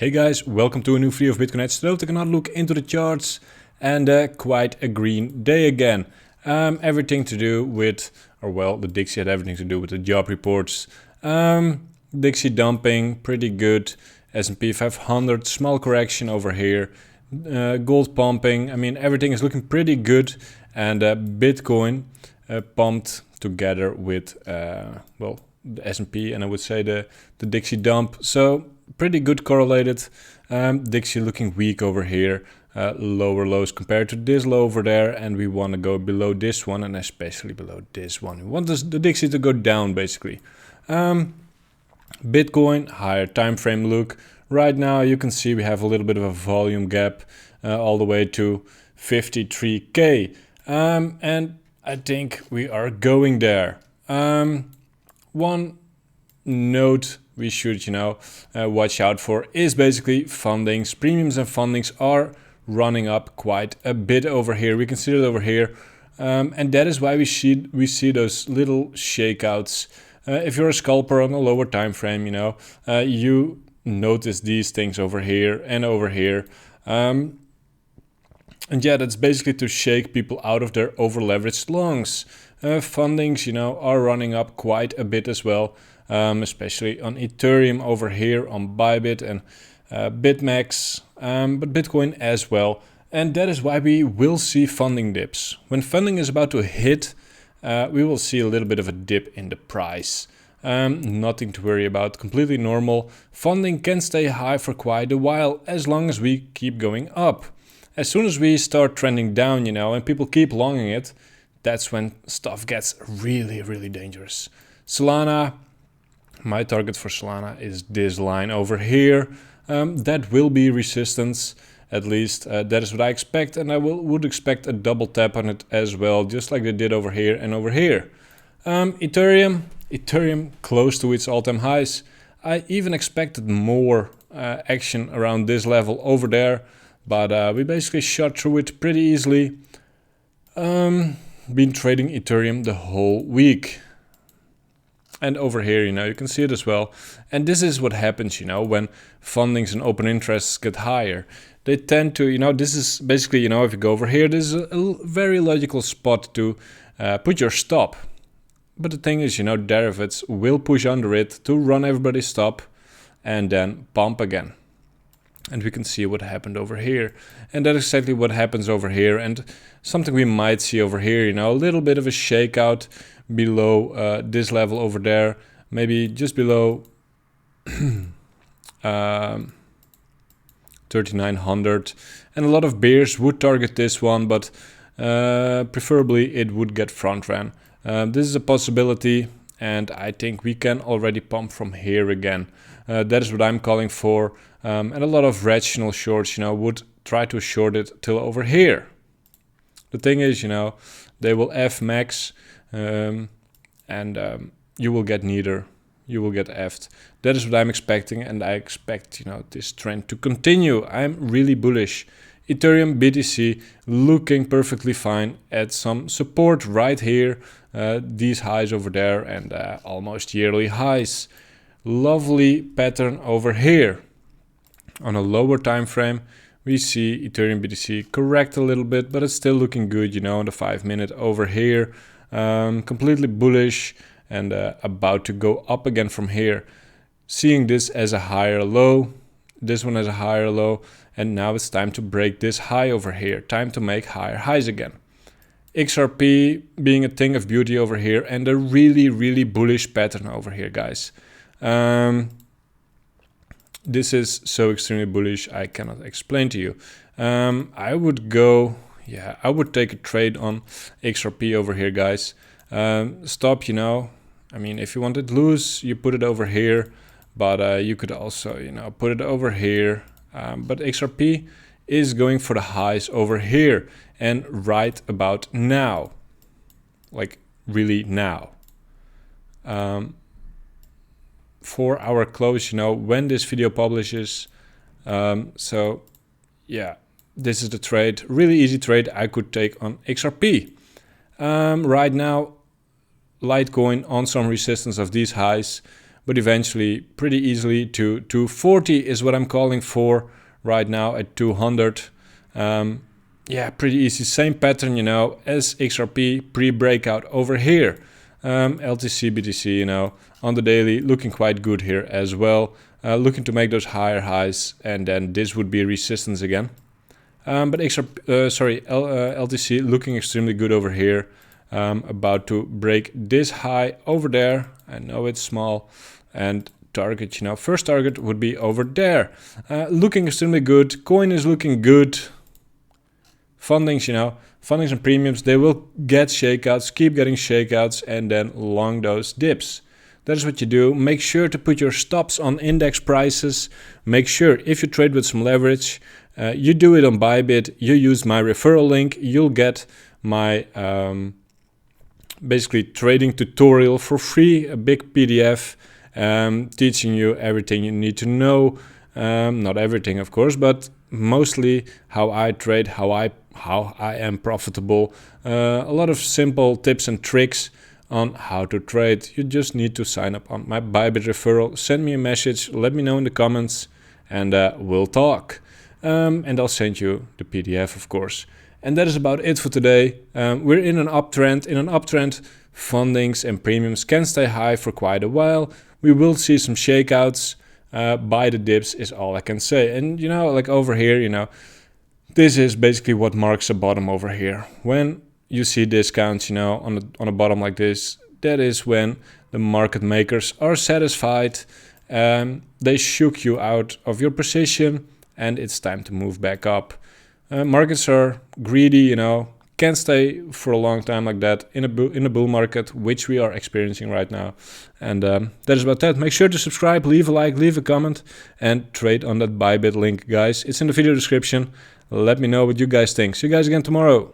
Hey guys, welcome to a new video of Bitcoin. Today we'll take another look into the charts and quite a green day again. Everything to do with, the Dixie had everything to do with the job reports. Dixie dumping, pretty good. S&P 500, small correction over here. Gold pumping, I mean everything is looking pretty good. And Bitcoin pumped together with, the S&P and I would say the Dixie dump. So pretty good correlated. Dixie looking weak over here, lower lows compared to this low over there, and we want to go below this one and especially below this one. We want the Dixie to go down basically. Bitcoin, higher time frame look. Right now you can see we have a little bit of a volume gap all the way to 53k, and I think we are going there. One note we should, watch out for is basically fundings. Premiums and fundings are running up quite a bit over here. We can see it over here, and that is why we see those little shakeouts. If you're a scalper on a lower time frame, you notice these things over here and over here. And yeah, that's basically to shake people out of their over leveraged longs. Fundings, are running up quite a bit as well. Especially on Ethereum over here, on Bybit and BitMEX, but Bitcoin as well. And that is why we will see funding dips. When funding is about to hit, we will see a little bit of a dip in the price. Nothing to worry about, completely normal. Funding can stay high for quite a while as long as we keep going up. As soon as we start trending down, and people keep longing it, that's when stuff gets really, really dangerous. Solana. My target for Solana is this line over here. That will be resistance, at least. That is what I expect, and I would expect a double tap on it as well, just like they did over here and over here. Ethereum close to its all-time highs. I even expected more action around this level over there, but we basically shot through it pretty easily. Been trading Ethereum the whole week. And over here, you can see it as well. And this is what happens, when fundings and open interests get higher. They tend to, this is basically, if you go over here, this is a very logical spot to put your stop. But the thing is, derivatives will push under it to run everybody's stop and then pump again. And we can see what happened over here. And that is exactly what happens over here. And something we might see over here, a little bit of a shakeout below this level over there, maybe just below 3900, and a lot of bears would target this one, but preferably it would get front ran. This is a possibility, and I think we can already pump from here again. That is what I'm calling for, and a lot of rational shorts would try to short it till over here. The thing is, they will F max, and you will get neither. You will get F'd. That is what I'm expecting, and I expect this trend to continue. I'm really bullish. Ethereum BTC looking perfectly fine at some support right here. These highs over there and almost yearly highs. Lovely pattern over here. On a lower time frame, we see Ethereum BTC correct a little bit, but it's still looking good, on the 5 minute over here. Completely bullish and about to go up again from here. Seeing this as a higher low, this one as a higher low, and now it's time to break this high over here. Time to make higher highs again. XRP being a thing of beauty over here and a really, really bullish pattern over here, guys. This is so extremely bullish, I cannot explain to you. I would take a trade on XRP over here, guys. Stop, I mean, if you want it loose, you put it over here, but you could also, put it over here. But XRP is going for the highs over here and right about now, like really now. 4 hour close, when this video publishes. So yeah, this is the trade, really easy trade I could take on XRP. Right now, Litecoin on some resistance of these highs. but eventually pretty easily to 240 is what I'm calling for right now at 200. Yeah, pretty easy. Same pattern, you know, as XRP pre-breakout over here. LTC, BTC, you know, on the daily looking quite good here as well. Looking to make those higher highs, and then this would be resistance again. But LTC looking extremely good over here. About to break this high over there. I know it's small, and target, you know, first target would be over there. Looking extremely good. Coin is looking good. Fundings, you know, fundings and premiums, they will get shakeouts, keep getting shakeouts, and then long those dips. That is what you do. Make sure to put your stops on index prices. Make sure if you trade with some leverage, you do it on Bybit, you use my referral link, you'll get my basically trading tutorial for free, a big PDF teaching you everything you need to know. Not everything, of course, but mostly how I trade, how I am profitable. A lot of simple tips and tricks on how to trade. You just need to sign up on my Bybit referral. Send me a message, let me know in the comments, and we'll talk. And I'll send you the PDF, of course. And that is about it for today. We're in an uptrend. In an uptrend, fundings and premiums can stay high for quite a while. We will see some shakeouts. Buy the dips is all I can say. And you know, like over here, you know, this is basically what marks a bottom over here. When you see discounts, you know, on a bottom like this, that is when the market makers are satisfied. They shook you out of your position, and it's time to move back up. Markets are greedy, you know, can't stay for a long time like that in a bull market, which we are experiencing right now. And that is about that. Make sure to subscribe, leave a like, leave a comment, and trade on that Bybit link, guys. It's in the video description. Let me know what you guys think. See you guys again tomorrow.